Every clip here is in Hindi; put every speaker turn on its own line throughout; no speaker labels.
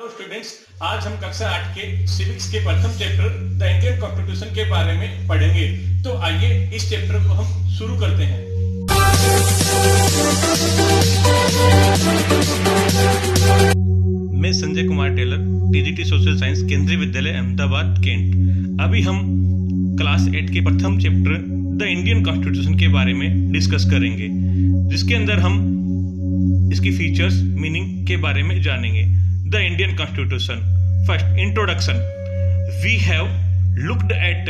हेलो स्टूडेंट्स, आज हम कक्षा 8 के सिविक्स के प्रथम चैप्टर द इंडियन कॉन्स्टिट्यूशन के बारे में पढ़ेंगे। तो आइए इस चैप्टर को हम शुरू करते हैं। मैं Sanjay Kumar Tailor, TGT social science, Kendriya Vidyalaya Ahmedabad, Kent. अभी हम क्लास 8 के प्रथम चैप्टर द इंडियन कॉन्स्टिट्यूशन के बारे में डिस्कस करेंगे, जिसके अंदर हम इसकी फीचर्स, मीनिंग के बारे में जानेंगे। The Indian constitution. First, introduction. We have looked at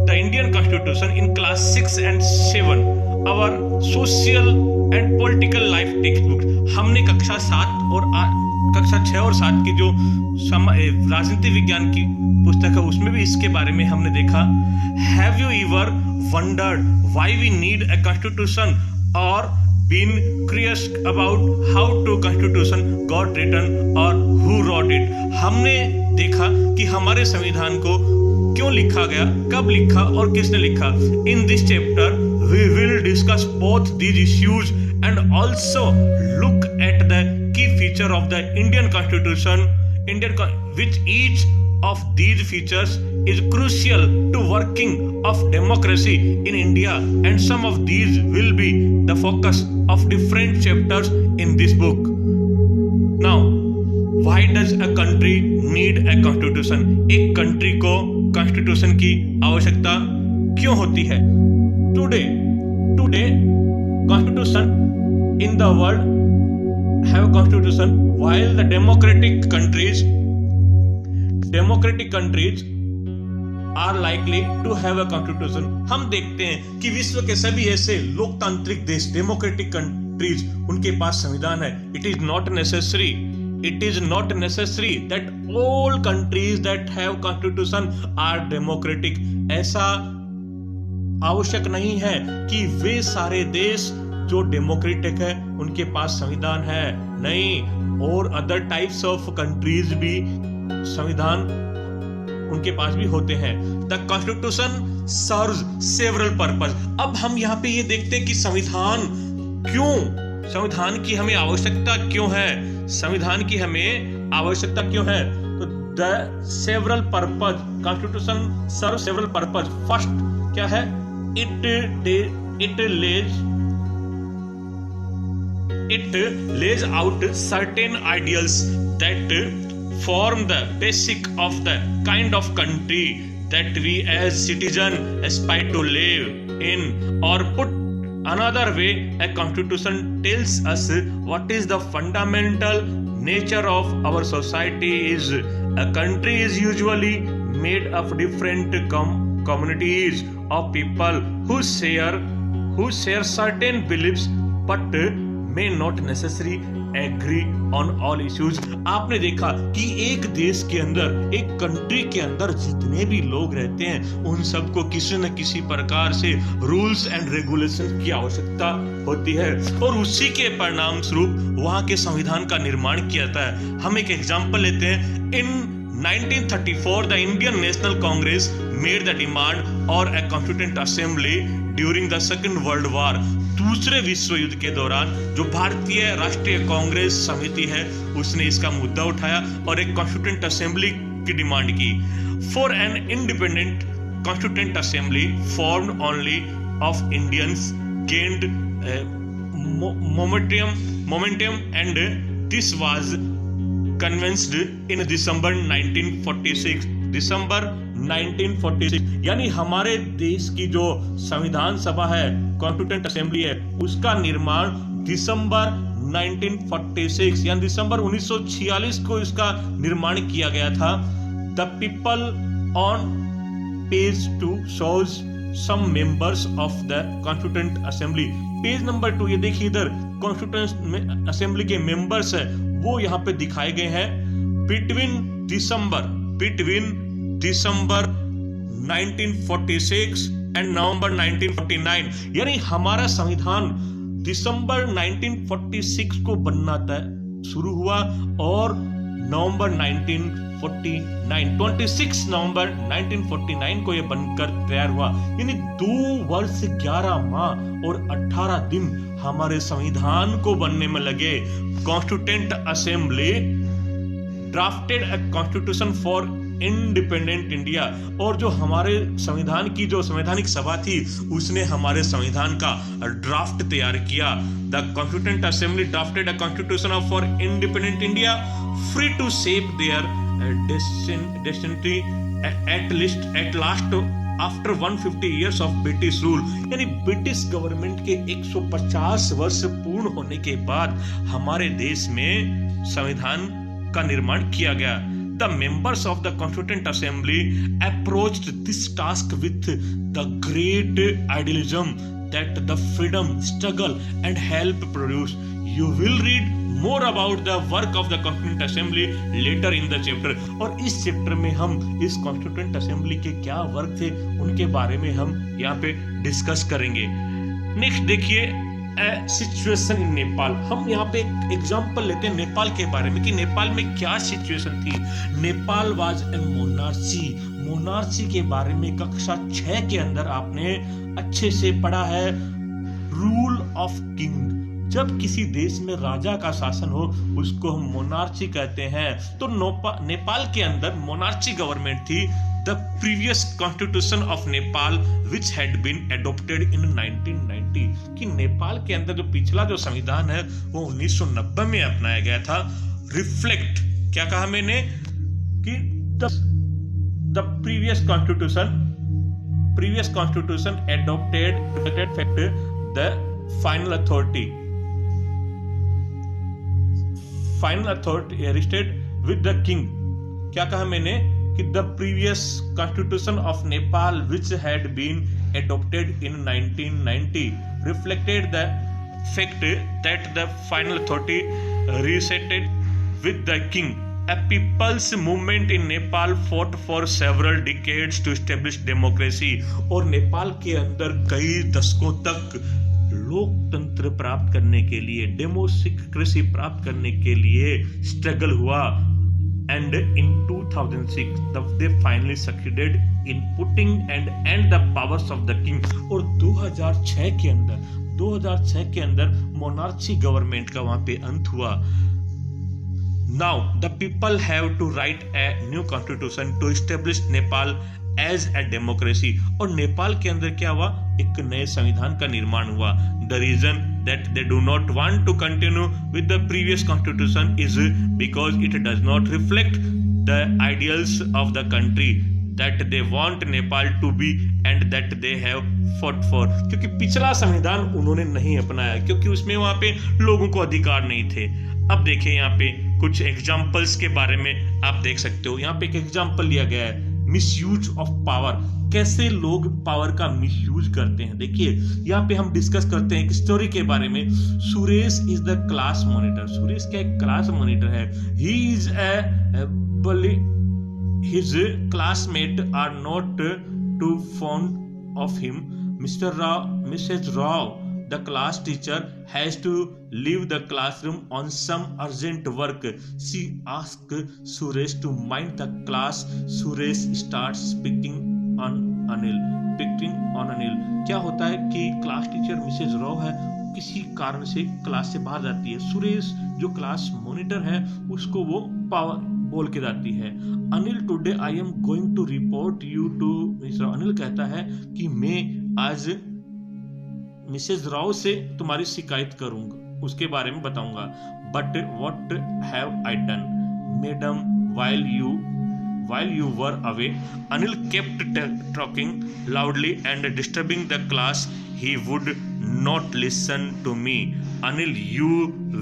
the Indian constitution in class 6 and 7, our social and political life textbook. हमने कक्षा 7 और कक्षा 6 और 7 की जो राजनीति विज्ञान की पुस्तक है उसमें भी इसके बारे में हमने देखा। Have you ever wondered why we need a constitution और been curious about how to constitution got written or who wrote it? हमने देखा कि हमारे संविधान को क्यों लिखा गया, कब लिखा और किसने लिखा। In this chapter we will discuss both these issues and also look at the key feature of the Indian Constitution, which each of these features is crucial to working of democracy in India, and some of these will be the focus of different chapters in this book. Now, why does a country need a constitution? एक कंट्री को कॉन्स्टिट्यूशन की आवश्यकता क्यों होती है? Today constitution in the world have constitution, while the democratic countries are likely to have a constitution. हम देखते हैं कि विश्व के सभी ऐसे लोकतांत्रिक देश, डेमोक्रेटिक कंट्रीज, उनके पास संविधान है। It is not necessary that all countries that have constitution are democratic. ऐसा आवश्यक नहीं है कि वे सारे देश जो डेमोक्रेटिक है उनके पास संविधान है। नहीं, और अदर टाइप्स ऑफ कंट्रीज भी संविधान उनके पास भी होते हैं। The constitution serves several purpose. अब हम यहाँ पे ये देखते हैं कि संविधान की हमें आवश्यकता क्यों है, संविधान की हमें आवश्यकता क्यों है। तो the several purpose, constitution serve several purpose. First क्या है? it lays out certain ideals that form the basic of the kind of country that we as citizens aspire to live in. Or put another way, a constitution tells us what is the fundamental nature of our society is. A country is usually made of different communities of people who share certain beliefs but may not necessarily agree on all issues. आपने देखा कि एक देश के अंदर, एक कंट्री के अंदर जितने भी लोग रहते हैं उन सबको किसी न किसी प्रकार से रूल्स एंड रेगुलेशन की आवश्यकता होती है, और उसी के परिणाम स्वरूप वहां के संविधान का निर्माण किया जाता है। हम एक एग्जांपल लेते हैं। इन 1934 the Indian National Congress made the demand or a constituent assembly during the Second World War. दूसरे विश्व युद्ध के दौरान जो भारतीय राष्ट्रीय कांग्रेस समिति है उसने इसका मुद्दा उठाया और एक कॉन्स्टिट्यूएंट असेंबली की डिमांड की। For an independent constituent assembly formed only of Indians gained momentum and this was convened in December 1946। दिसंबर 1946, यानी हमारे देश की जो संविधान सभा है, कॉन्स्टिट्यूएंट असेंबली है, उसका निर्माण दिसंबर 1946 यानी दिसंबर 1946 को इसका निर्माण किया गया था। The people on page 2 shows some members of the constituent assembly. Page number 2 ये देखिए, इधर कॉन्स्टिट्यूएंट असेंबली के मेंबर्स है वो यहाँ पे दिखाए गए हैं। बिटवीन दिसंबर 1946 एंड नवंबर 1949, यानी हमारा संविधान दिसंबर 1946 को बनना शुरू हुआ और नवंबर 26 नवंबर 1949 को यह बनकर तैयार हुआ। यानी 2 वर्ष 11 माह और 18 दिन हमारे संविधान को बनने में लगे। Constituent assembly drafted a constitution for independent India, और जो हमारे संविधान की जो संवैधानिक सभा थी उसने हमारे संविधान का ड्राफ्ट तैयार किया। The constituent assembly drafted a constitution for independent India free to shape their destiny at last after 150 years of British rule. यानी ब्रिटिश गवर्नमेंट के 150 वर्ष पूर्ण होने के बाद हमारे देश में संविधान का निर्माण किया गया। The members of the Constituent Assembly approached this task with the great idealism that the freedom struggle and help produce. You will read more about the work of the Constituent Assembly later in the chapter. और इस चैप्टर में हम इस Constituent Assembly के क्या वर्क थे उनके बारे में हम यहाँ पे डिस्कस करेंगे। नेक्स्ट देखिए सिचुएशन इन नेपाल। हम यहाँ पे एक एग्जांपल लेते हैं नेपाल के बारे में कि नेपाल में क्या सिचुएशन थी। Nepal was a monarchy. Monarchy के बारे में कक्षा 6 के अंदर आपने अच्छे से पढ़ा है। रूल ऑफ किंग, जब किसी देश में राजा का शासन हो उसको हम मोनार्ची कहते हैं। तो नेपाल के अंदर मोनार्ची गवर्नमेंट थी। The previous constitution of Nepal which had been adopted in 1990, कि नेपाल के अंदर जो पिछला जो संविधान है वो 1990 में अपनाया गया था। रिफ्लेक्ट, क्या कहा मैंने कि the previous constitution adopted the final authority rested with the king। क्या कहा मैंने कि the previous constitution of Nepal which had been adopted in 1990 reflected the fact that the final authority resided with the king। A people's movement in Nepal fought for several decades to establish democracy। और नेपाल के अंदर कई दशकों तक लोकतंत्र प्राप्त करने के लिए, डेमोक्रेसी प्राप्त करने के लिए स्ट्रगल हुआ। And in 2006 they finally succeeded in putting an end the powers of the king। और 2006 के अंदर मोनार्ची गवर्नमेंट का वहां पे अंत हुआ। Now the people have to write a new constitution to establish Nepal as a democracy। और नेपाल के अंदर क्या हुआ, एक नए संविधान का निर्माण हुआ। The reason that they do not want to continue with the previous constitution is because it does not reflect the ideals of the country that they want Nepal to be and that they have fought for। क्योंकि पिछला संविधान उन्होंने नहीं अपनाया क्योंकि उसमें वहां पे लोगों को अधिकार नहीं थे। अब देखिए यहाँ पे कुछ एग्जाम्पल्स के बारे में आप देख सकते हो। यहाँ पे एक एग्जाम्पल लिया गया है, मिसयूज ऑफ पावर, कैसे लोग पावर का मिसयूज करते हैं। देखिए यहाँ पे हम डिस्कस करते हैं एक स्टोरी के बारे में। Suresh is the class monitor. Suresh क्या एक क्लास मॉनिटर है। He is his classmate are not too fond of him. Mrs Rao the class teacher has to leave the classroom on some urgent work। She asked Suresh to mind the class। Suresh starts picking on Anil। क्या होता है कि क्लास टीचर मिसेज राव है, किसी कारण से क्लास से बाहर जाती है। सुरेश जो क्लास मॉनिटर है उसको वो पावर बोल के जाती है। Anil today I am going to report you to Mrs Rao. Anil कहता है कि मैं आज मिसेज राव से तुम्हारी शिकायत करूंगा, उसके बारे में बताऊंगा। But what have I done madam while you were away? Anil kept talking loudly and disturbing the class. He would not listen to me। Anil, you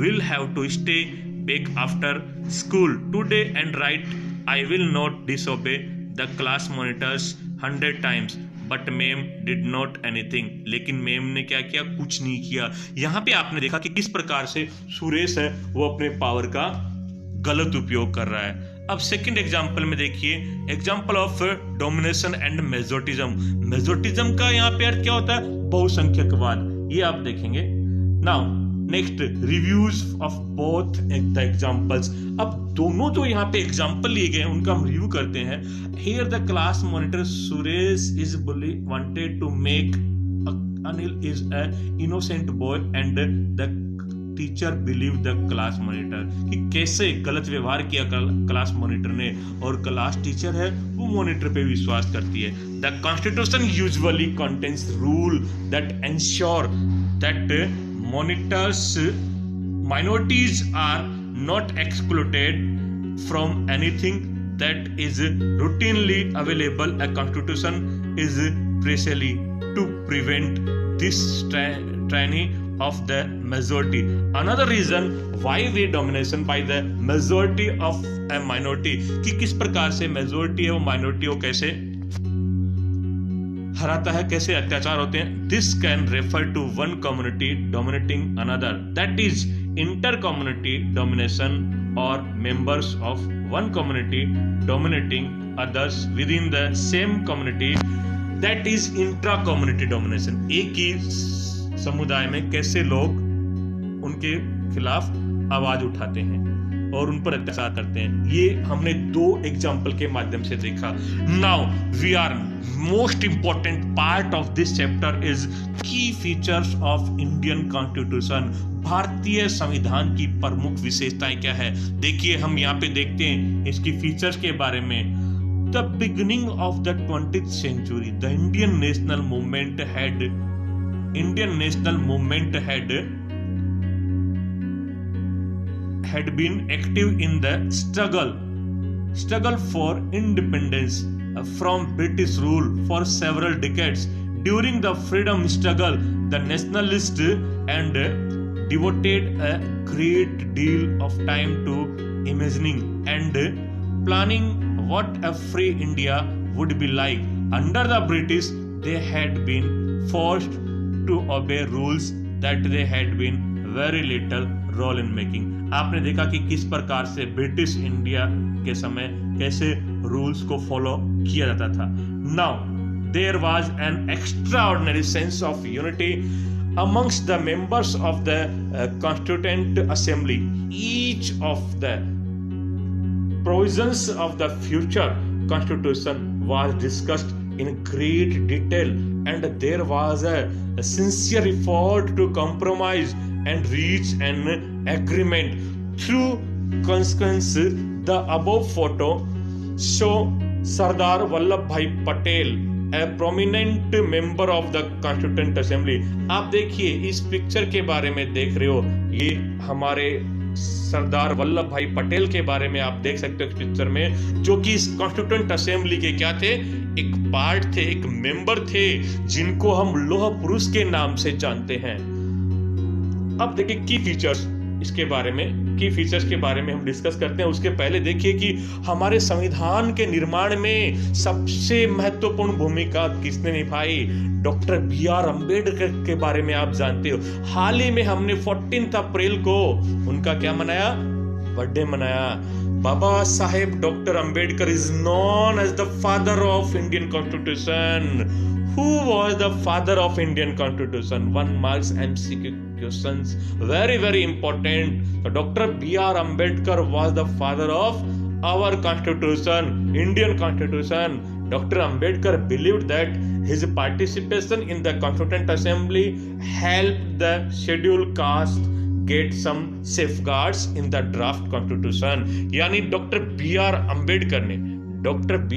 will have to stay back after school today and write। I will not disobey the class monitors 100 times but ma'am did not anything. लेकिन मैम ने क्या किया, कुछ नहीं किया। यहाँ पे आपने देखा कि किस प्रकार से सुरेश है वो अपने पावर का गलत उपयोग कर रहा है। अब सेकंड एग्जांपल में देखिए, एग्जांपल ऑफ डोमिनेशन एंड मेजोरिटिज्म। मेजोरिटिज्म का यहाँ पे अर्थ क्या होता है, बहुसंख्यकवाद। ये आप देखेंगे। Now next reviews of both the examples. अब दोनों जो यहाँ पे एग्जांपल लिए गए हैं उनका हम रिव्यू करते हैं। Here the class monitor Suresh is wanted to make Anil is an innocent boy and the teacher believe the class monitor, कि कैसे गलत व्यवहार किया क्लास मॉनिटर ने, और क्लास टीचर है वो मॉनिटर पे विश्वास करती है। The constitution usually contains rule that ensure that minorities are not excluded from anything that is routinely available. A constitution is precisely to prevent this tyranny of the majority. Another reason why we domination by the majority of a minority, कि किस प्रकार से majority है वो minority को कैसे हराता है, कैसे अत्याचार होते हैं। This can refer to one community dominating another, that is inter-community domination, or members of one community dominating others within the same community, that is intra-community domination। एक ही समुदाय में कैसे लोग उनके खिलाफ आवाज उठाते हैं और उन पर अत्याचार करते हैं, ये हमने 2 एग्जाम्पल के माध्यम से देखा। Now we are most important part of this chapter is key features of Indian constitution. भारतीय संविधान की प्रमुख विशेषताएं क्या है, देखिए हम यहाँ पे देखते हैं इसकी फीचर्स के बारे में। The beginning of the 20th century, the Indian national movement had been active in the struggle for independence from British rule for several decades. During the freedom struggle, the nationalists and devoted a great deal of time to imagining and planning what a free India would be like. Under the British, they had been forced to obey rules that they had been very little role in making। आपने देखा कि किस प्रकार से ब्रिटिश इंडिया के समय कैसे रूल्स को फॉलो किया जाता था। Now there was an extraordinary sense of unity amongst the members of the Constituent Assembly. Each of the provisions of the future constitution was discussed in great detail, and there was a sincere effort to compromise and reach an agreement. Through consequence, the above photo show Sardar Vallabhbhai Patel, a prominent member of the Constituent Assembly। आप देखिए इस पिक्चर के बारे में देख रहे हो, ये हमारे सरदार वल्लभ भाई पटेल के बारे में आप देख सकते हो इस पिक्चर में, जो कि इस कॉन्स्टिट्यूएंट असेंबली के क्या थे, एक पार्ट थे, एक मेंबर थे, जिनको हम लौह पुरुष के नाम से जानते हैं। अब देखिए की फीचर्स इसके बारे में, की फीचर्स के बारे में हम डिस्कस करते हैं। उसके पहले देखिए कि हमारे संविधान के निर्माण में सबसे महत्वपूर्ण भूमिका किसने निभाई। Doctor B R. अम्बेडकर के बारे में आप जानते हो। हाल ही में हमने 14 अप्रैल को उनका क्या मनाया, बर्थडे मनाया। Baba Saheb doctor Ambedkar is known as the father of Indian constitution. Who was the father of Indian Constitution? 1 marks MCQ questions, very important. So Dr. B.R. Ambedkar was the father of our Constitution, Indian Constitution. Dr. Ambedkar believed that his participation in the Constituent Assembly helped the scheduled caste get some safeguards in the draft Constitution। यानी डॉक्टर बी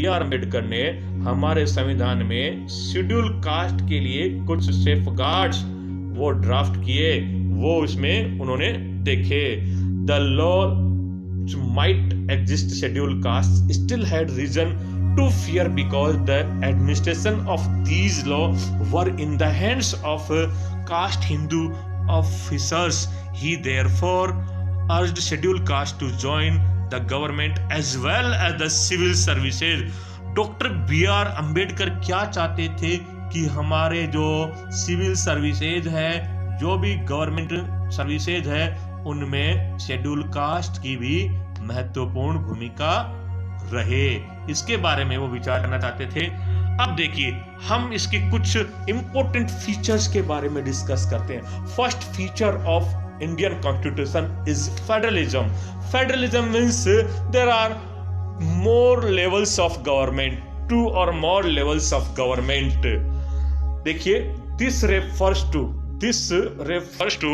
आर अम्बेडकर ने हमारे संविधान में शेड्यूल कास्ट के लिए कुछ सेफगार्ड्स वो ड्राफ्ट किए, वो उसमें उन्होंने देखे। The law might exist schedule caste still had reason to fear because the administration of these laws were in the hands of caste Hindu officers. He therefore urged scheduled caste to join the government as well as the civil services। Doctor B R Ambedkar क्या चाहते थे कि हमारे जो सिविल सर्विसेज है, जो भी गवर्नमेंट सर्विसेज है, उनमें शेड्यूल कास्ट की भी महत्वपूर्ण भूमिका रहे, इसके बारे में वो विचार करना चाहते थे। अब देखिए हम इसके कुछ इंपॉर्टेंट फीचर्स के बारे में डिस्कस करते हैं। First feature of Indian constitution is federalism. Federalism means there are more levels of government, 2 or more levels of government। देखिए this refers to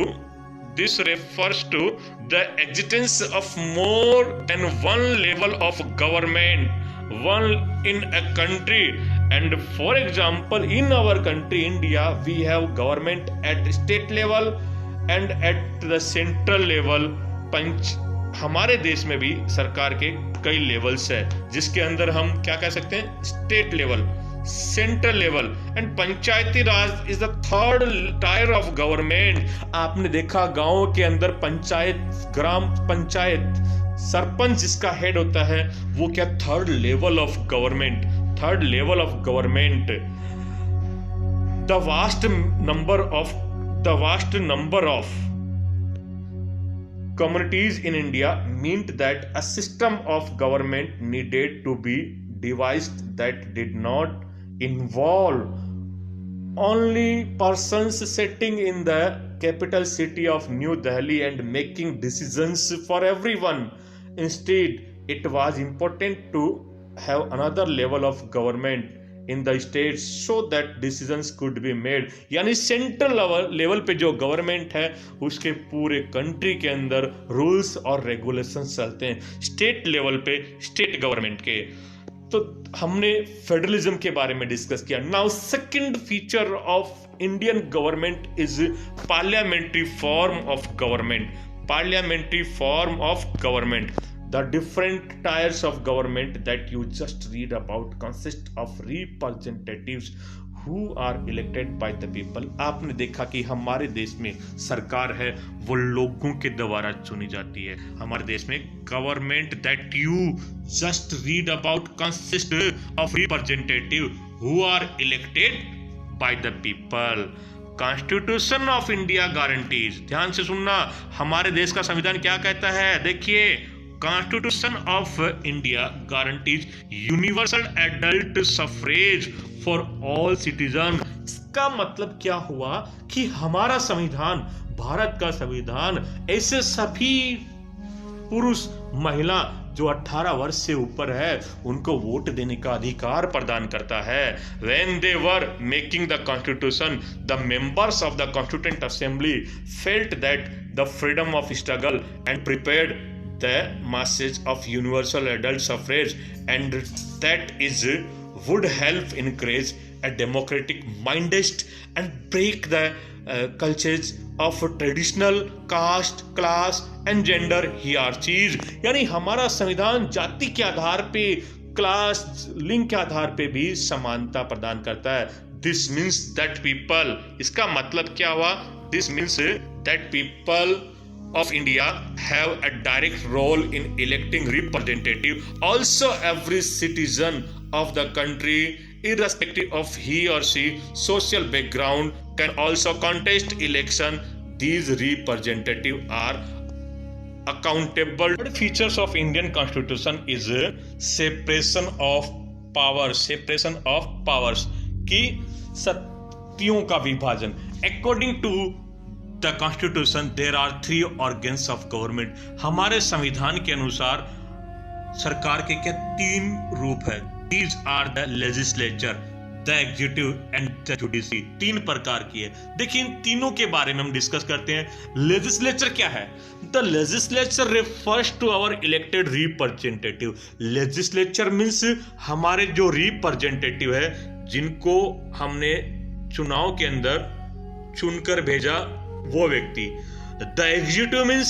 This refers to the existence of more than one level of government, one in a country. And for example, in our country, India, we have government at state level and at the central level. हमारे देश में भी सरकार के कई लेवल्स है, जिसके अंदर हम क्या कह सकते हैं, state level, central level and Panchayati Raj is the third tier of government. आपने देखा गांव के अंदर पंचायत, ग्राम पंचायत, सरपंच जिसका हेड होता है, वो क्या third level of government, third level of government. The vast number of communities in India meant that a system of government needed to be devised that did not involve only persons sitting in the capital city of New Delhi and making decisions for everyone. Instead, it was important to have another level of government in the states so that decisions could be made. यानी सेंट्रल लेवल पे जो गवर्नमेंट है उसके पूरे कंट्री के अंदर रूल्स और रेगुलेशंस चलते हैं, स्टेट लेवल पे स्टेट गवर्नमेंट के। तो हमने फेडरलिज्म के बारे में डिस्कस किया। Now second feature of Indian government is parliamentary form of government. Parliamentary form of government, the different tiers of government that you just read about consist of representatives who are elected by the people. आपने देखा कि हमारे देश में सरकार है वो लोगों के द्वारा चुनी जाती है। हमारे देश में government that you just read about consist of representative who are elected by the people. Constitution of India guarantees, ध्यान से सुनना, हमारे देश का संविधान क्या कहता है, देखिए, Constitution of India guarantees universal adult suffrage for all citizens. इसका मतलब क्या हुआ कि हमारा संविधान, भारत का संविधान, ऐसे सभी पुरुष, महिला जो 18 वर्ष से ऊपर है उनको वोट देने का अधिकार प्रदान करता है। When they were making the constitution, the members of the Constituent Assembly felt that the freedom of struggle and prepared the message of universal adult suffrage, and that is would help encourage a democratic mindset and break the cultures of traditional caste, class and gender hierarchies. यानी हमारा संविधान जाति के आधार पे, क्लास, लिंग के आधार पे भी समानता प्रदान करता है। This means that people, इसका मतलब क्या हुआ, this means that people of India have a direct role in electing representative. Also, every citizen of the country, irrespective of he or she social background, can also contest election. These representatives are accountable. The features of Indian Constitution is separation of powers. Separation of powers की शक्तियों का विभाजन। According to The Constitution, there are 3 organs of government. हमारे संविधान के अनुसार सरकार के क्या 3 रूप है। These are the legislature, the executive and the judiciary. 3 प्रकार की है। देखिए इन तीनों के बारे में हम डिस्कस करते हैं। लेजिस्लेचर क्या है? The legislature refers to our elected representative. Legislature means हमारे जो रिप्रेजेंटेटिव है, जिनको हमने चुनाव के अंदर चुनकर भेजा, वो व्यक्ति। The executive means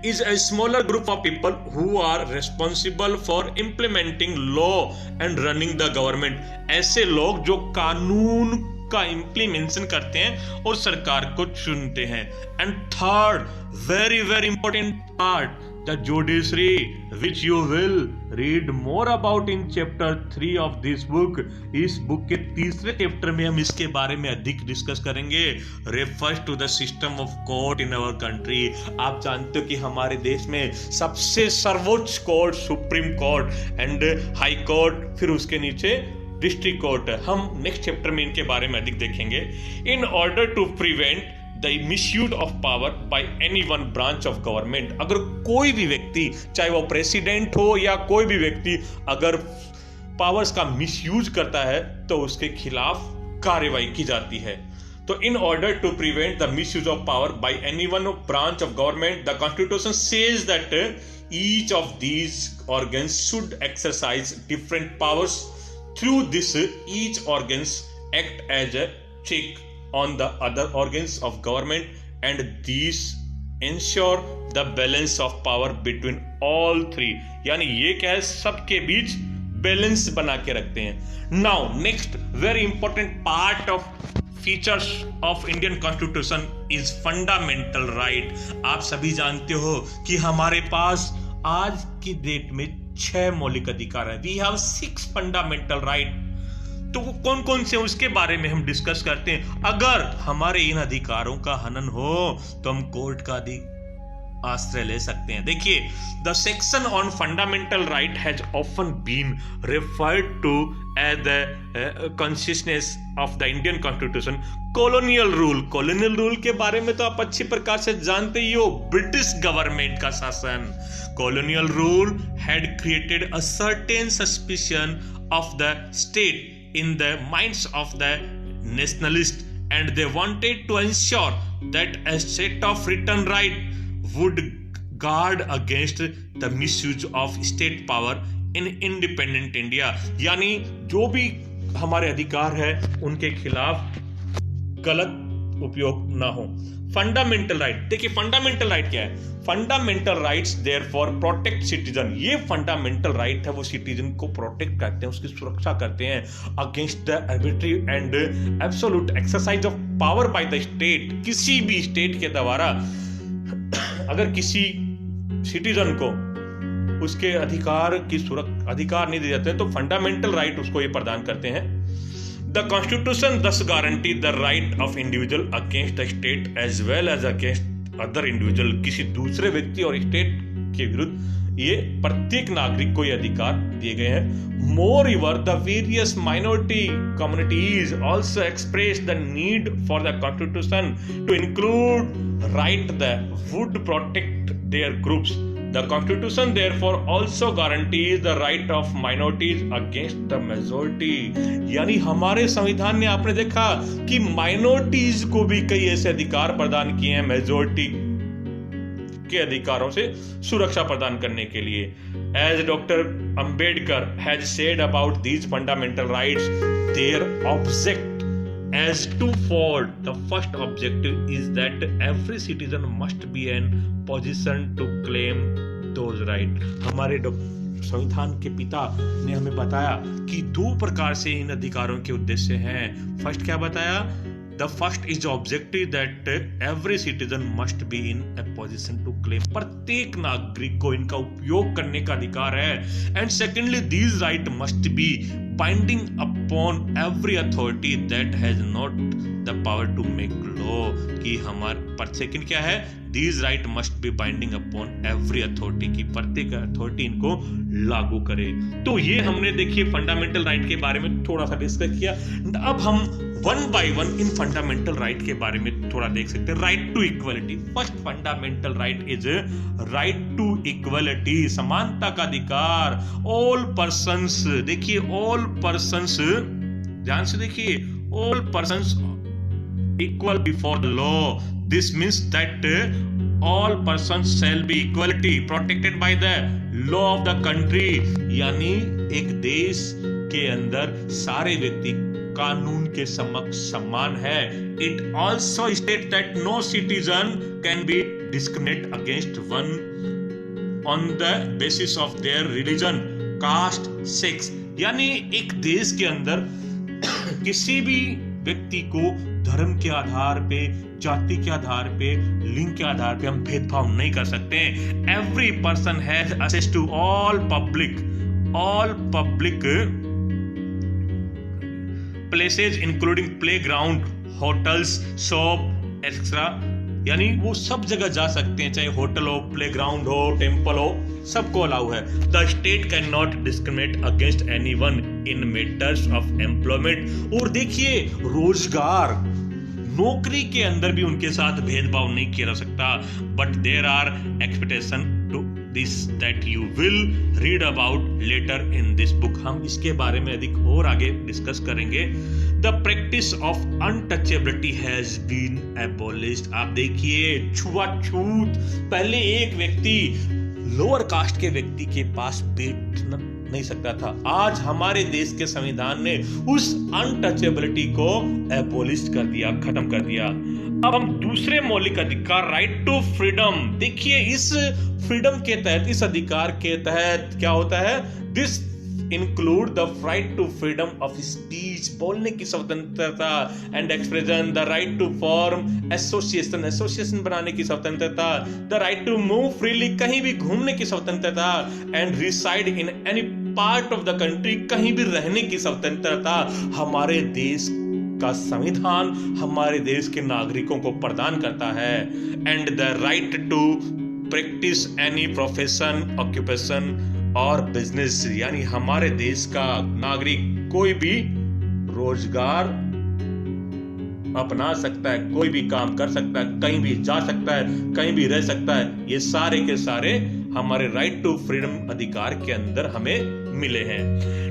is a smaller group of people who are responsible for implementing law and running the government. ऐसे लोग जो कानून का इम्प्लीमेंशन करते हैं और सरकार को चुनते हैं। And third, very very important part, the judiciary, which you will read more about in chapter 3 of this book. इस बुक के तीसरे चैप्टर में हम इसके बारे में अधिक डिस्कस करेंगे। refers to the system of court in our country. आप जानते हो कि हमारे देश में सबसे सर्वोच्च court supreme court and high court, फिर उसके नीचे डिस्ट्रिक्ट कोर्ट। हम नेक्स्ट चैप्टर में इनके बारे में अधिक देखेंगे। In order to prevent the misuse of power by any one branch of government, अगर कोई भी व्यक्ति, चाहे वो प्रेसिडेंट हो या कोई भी व्यक्ति, अगर पावर्स का मिसयूज करता है तो उसके खिलाफ कार्रवाई की जाती है। तो in order to prevent the misuse of power by any one branch of government, the Constitution says that each of these organs should exercise different powers. Through this, each organs act as a check on the other organs of government, and these ensure the balance of power between all three. यानी ये क्या है, सबके बीच बैलेंस बना के रखते हैं. Now next very important part of features of Indian constitution is fundamental right. आप सभी जानते हो कि हमारे पास आज की डेट में 6 मौलिक अधिकार है. We have 6 fundamental right. तो वो कौन कौन से उसके बारे में हम डिस्कस करते हैं. अगर हमारे इन अधिकारों का हनन हो तो हम कोर्ट का आश्रय ले सकते हैं. देखिए, the section on fundamental right has often been referred to as the consciousness of the Indian constitution. Colonial rule के बारे में तो आप अच्छी प्रकार से जानते ही हो. ब्रिटिश गवर्नमेंट का शासन. Colonial rule had created a certain suspicion of the state in the minds of the nationalists, and they wanted to ensure that a set of written right would guard against the misuse of state power in independent India. यानी जो भी हमारे अधिकार है उनके खिलाफ गलत उपयोग ना हो. फंडामेंटल राइट, देखिए फंडामेंटल राइट क्या है. Fundamental rights therefore protect citizen. ये फंडामेंटल राइट है, वो सिटीजन को प्रोटेक्ट करते हैं, उसकी सुरक्षा करते हैं against the arbitrary and absolute exercise of power by the state. किसी भी स्टेट के द्वारा अगर किसी सिटीजन को उसके अधिकार नहीं दिए जाते हैं तो फंडामेंटल राइट उसको ये प्रदान करते हैं. The Constitution thus guarantees the right of individual against the state as well as against other individual. किसी दूसरे व्यक्ति और स्टेट के विरुद्ध ये प्रत्येक नागरिक को ये अधिकार दिए गए हैं. Moreover, the various minority communities also express the need for the Constitution to include right that would protect their groups. The Constitution therefore also guarantees the right of minorities against the majority. यानी हमारे संविधान ने आपने देखा कि माइनॉरिटीज को भी कई ऐसे अधिकार प्रदान किए हैं मेजोरिटी के अधिकारों से सुरक्षा प्रदान करने के लिए. As Dr. Ambedkar has said about these fundamental rights, their object as twofold. The first objective is that every citizen must be in position to claim those rights. हमारे संविधान के पिता ने हमें बताया कि 2 प्रकार से इन अधिकारों के उद्देश्य हैं. फर्स्ट क्या बताया? The first is objective that every citizen must be in a position to claim. प्रत्येक नागरिक को इनका उपयोग करने का अधिकार है. And secondly, these rights must be binding upon every authority that has not the power to make law. कि हमारे पर सेकंड क्या है? These rights must be binding upon every authority की प्रत्येक अथॉरिटी इनको लागू करे. तो ये हमने देखिए फंडामेंटल राइट के बारे में थोड़ा सा डिस्कस किया. अब हम वन बाय वन इन फंडामेंटल राइट के बारे में थोड़ा देख सकते हैं. Right to equality. First fundamental right is right to equality. समानता का अधिकार. ऑल पर्सन्स, देखिए ऑल पर्सन्स, ध्यान से देखिए, all persons equal before the law. This means that all persons shall be equally protected by the law of the country. यानी एक देश के अंदर सारे व्यक्ति कानून के समक्ष समान है. It also states that no citizen can be discriminated against one on the basis of their religion, caste, sex. यानी एक देश के अंदर किसी भी व्यक्ति को धर्म के आधार पे, जाति के आधार पे, लिंग के आधार पे हम भेदभाव नहीं कर सकते. Every person has access to all public places including playground, hotels, shop etcetera. यानी वो सब जगह जा सकते हैं, चाहे होटल हो, प्लेग्राउंड हो, टेम्पल हो, सबको अलाउ है. The state can not discriminate against anyone in matters of employment. और देखिए रोजगार, नौकरी के अंदर भी उनके साथ भेदभाव नहीं किया जा सकता. But there are expectation to this that you will read about later in this book. हम इसके बारे में अधिक और आगे डिस्कस करेंगे. The practice of untouchability has been abolished. आप देखिए, छुआछूत, पहले एक व्यक्ति लोअर कास्ट के व्यक्ति के पास बैठ नहीं सकता था. आज हमारे देश के संविधान ने उस अनटचेबिलिटी को एबोलिश कर दिया, खत्म कर दिया. अब हम दूसरे मौलिक अधिकार, राइट टू फ्रीडम. देखिए, इस फ्रीडम के तहत, इस अधिकार के तहत क्या होता है? This include the right to freedom of speech, बोलने की स्वतंत्रता, and expression, the right to form association, association बनाने की स्वतंत्रता, the right to move freely, कहीं भी घूमने की स्वतंत्रता, and reside in any part of the country, कहीं भी रहने की स्वतंत्रता हमारे देश का संविधान हमारे देश के नागरिकों को प्रदान करता है. And the right to practice any profession, occupation और बिजनेस, यानी हमारे देश का नागरिक कोई भी रोजगार अपना सकता है, कोई भी काम कर सकता है, कहीं भी जा सकता है, कहीं भी रह सकता है. ये सारे के सारे हमारे राइट टू फ्रीडम अधिकार के अंदर हमें मिले हैं.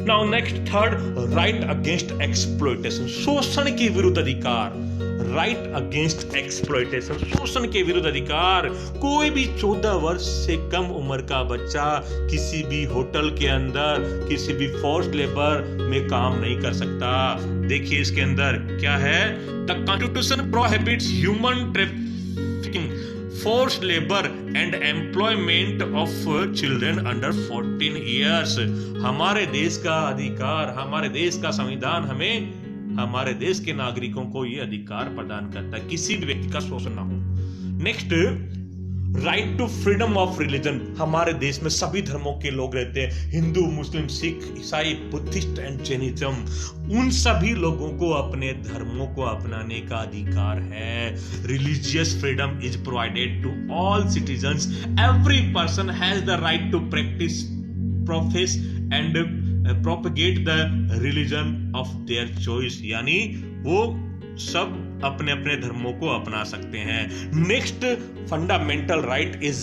Now next, third, right against exploitation, शोषण के विरुद्ध अधिकार. राइट अगेंस्ट एक्सप्लॉयटेशन, शोषण के विरुद्ध अधिकार. कोई भी 14 वर्ष से कम उम्र का बच्चा किसी भी होटल के अंदर, किसी भी फोर्स्ड लेबर में काम नहीं कर सकता. देखिए इसके अंदर क्या है? The constitution prohibits human trafficking, forced labor and employment of children under 14 years. हमारे देश का अधिकार, हमारे देश का संविधान हमें, हमारे देश के नागरिकों को ये अधिकार प्रदान करता है, किसी भी व्यक्ति का शोषण ना हो. Next, right to freedom of religion. हमारे देश में सभी धर्मों के लोग रहते हैं, हिंदू, मुस्लिम, सिख, ईसाई, बुद्धिस्ट एंड जैनिज्म. उन सभी लोगों को अपने धर्मों को अपनाने का अधिकार है. Religious freedom is provided to all citizens. Every person has the right to practice, profess and propagate the religion of their choice, यानी वो सब अपने अपने धर्मों को अपना सकते हैं. Next fundamental right is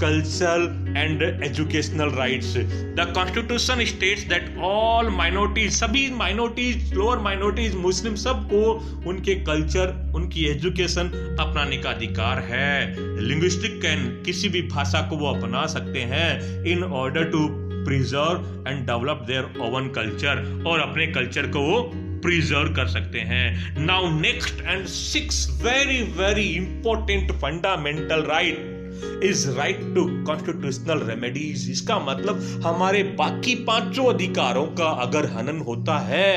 cultural and educational rights. The constitution states that all minorities, सभी माइनॉरिटीज, लोअर माइनॉरिटीज, मुस्लिम, सबको उनके कल्चर, उनकी एजुकेशन अपनाने का अधिकार है. लिंग्विस्टिक कैन, किसी भी भाषा को वो अपना सकते हैं in order to preserve and develop their own culture, और अपने कल्चर को वो प्रिजर्व कर सकते हैं. Now next and 6 very very important fundamental right is right to constitutional remedies. इसका मतलब हमारे बाकी 5 अधिकारों का अगर हनन होता है,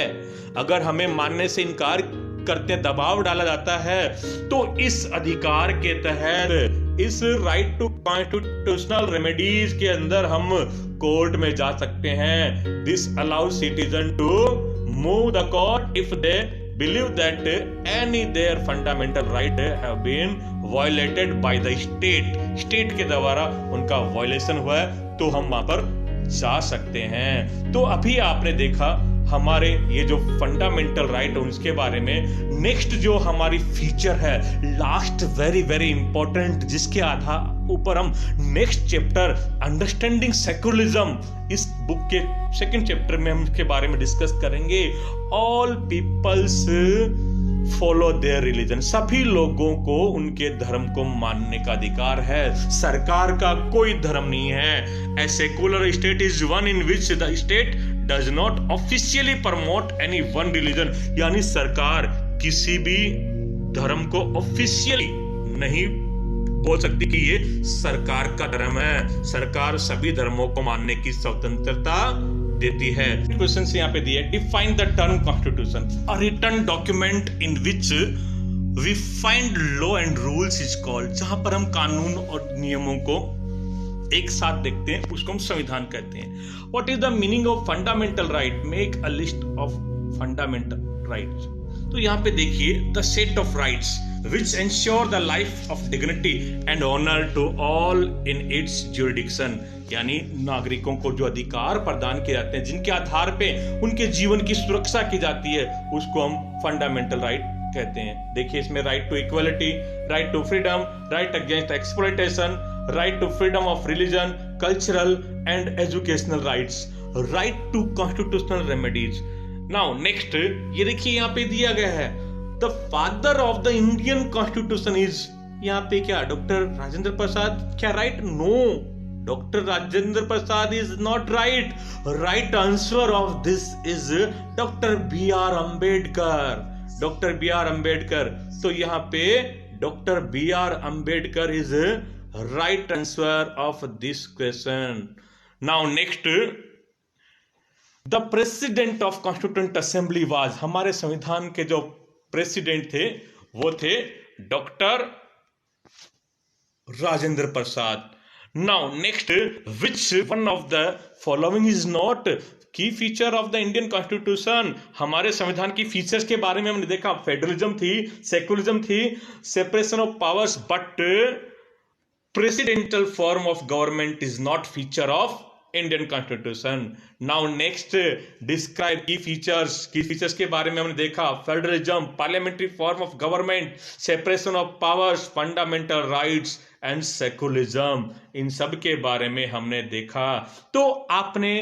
अगर हमें मानने से इनकार करते दबाव डाला जाता है, तो इस अधिकार के तहत, इस राइट टू कॉन्स्टिट्यूशनल रेमेडीज के अंदर हम कोर्ट में जा सकते हैं. This allows citizen to move the court if they believe that any their fundamental right have been violated by the state के द्वारा उनका वायलेशन हुआ है, तो हम वहां पर जा सकते हैं. तो अभी आपने देखा हमारे ये जो फंडामेंटल राइट है उसके बारे में. नेक्स्ट जो हमारी फीचर है, लास्ट वेरी वेरी इंपॉर्टेंट, जिसके आधार ऊपर हम नेक्स्ट चैप्टर अंडरस्टैंडिंग सेक्युलरिज्म, इस बुक के सेकंड चैप्टर में हम इसके बारे में डिस्कस करेंगे. All peoples follow their religion, सभी लोगों को उनके धर्म को मानने का अधिकार है. सरकार का कोई धर्म नहीं है. A secular state is one in which the state does not officially promote any one religion, यानी सरकार किसी भी धर्म को ऑफिशियली नहीं बोल सकती कि ये सरकार का धर्म है. सरकार सभी धर्मों को मानने की स्वतंत्रता देती है. क्वेश्चन यहाँ पे दिए, define the term constitution. A written document in which we find law and rules is called. जहां पर हम कानून और नियमों को एक साथ देखते हैं उसको हम संविधान कहते हैं. What is the meaning of fundamental right? Make a list of fundamental rights. तो यहाँ पे देखिए, the set of rights which ensure the life of dignity and honor to all in its jurisdiction, यानी नागरिकों को जो अधिकार प्रदान किए जाते हैं, जिनके आधार पे उनके जीवन की सुरक्षा की जाती है, उसको हम फंडामेंटल राइट कहते हैं. देखिए इसमें right to equality, right to freedom, right against exploitation, right to freedom of religion, cultural and educational rights, right to constitutional remedies. Now next, ये देखिए यहाँ पे दिया गया है the father of the Indian Constitution is, यहाँ पे क्या डॉक्टर राजेंद्र प्रसाद क्या right? No, doctor Rajendra Prasad is not right. Right answer of this is doctor B R Ambedkar. Doctor B R Ambedkar. तो यहाँ पे doctor B R Ambedkar is right answer of this question. Now next, the president of constituent assembly was, हमारे संविधान के जो प्रेसिडेंट थे वो थे doctor Rajendra Prasad. Now next, which one of the following is not key feature of the Indian constitution. हमारे संविधान की फीचर्स के बारे में हमने देखा, फेडरलिज्म थी, सेक्युलरिज्म थी, separation of powers, but presidential form of government is not feature of Indian constitution. Now next, describe की फीचर्स के बारे में हमने देखा, federalism, parliamentary form of government, separation of powers, fundamental rights and secularism. इन सब के बारे में हमने देखा. तो आपने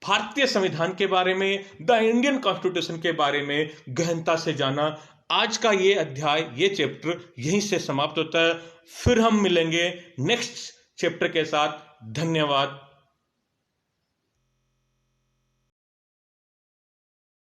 भारतीय संविधान के बारे में, द इंडियन कॉन्स्टिट्यूशन के बारे में गहनता से जाना. आज का ये अध्याय, ये चैप्टर यहीं से समाप्त होता है. फिर हम मिलेंगे नेक्स्ट चैप्टर के साथ. धन्यवाद.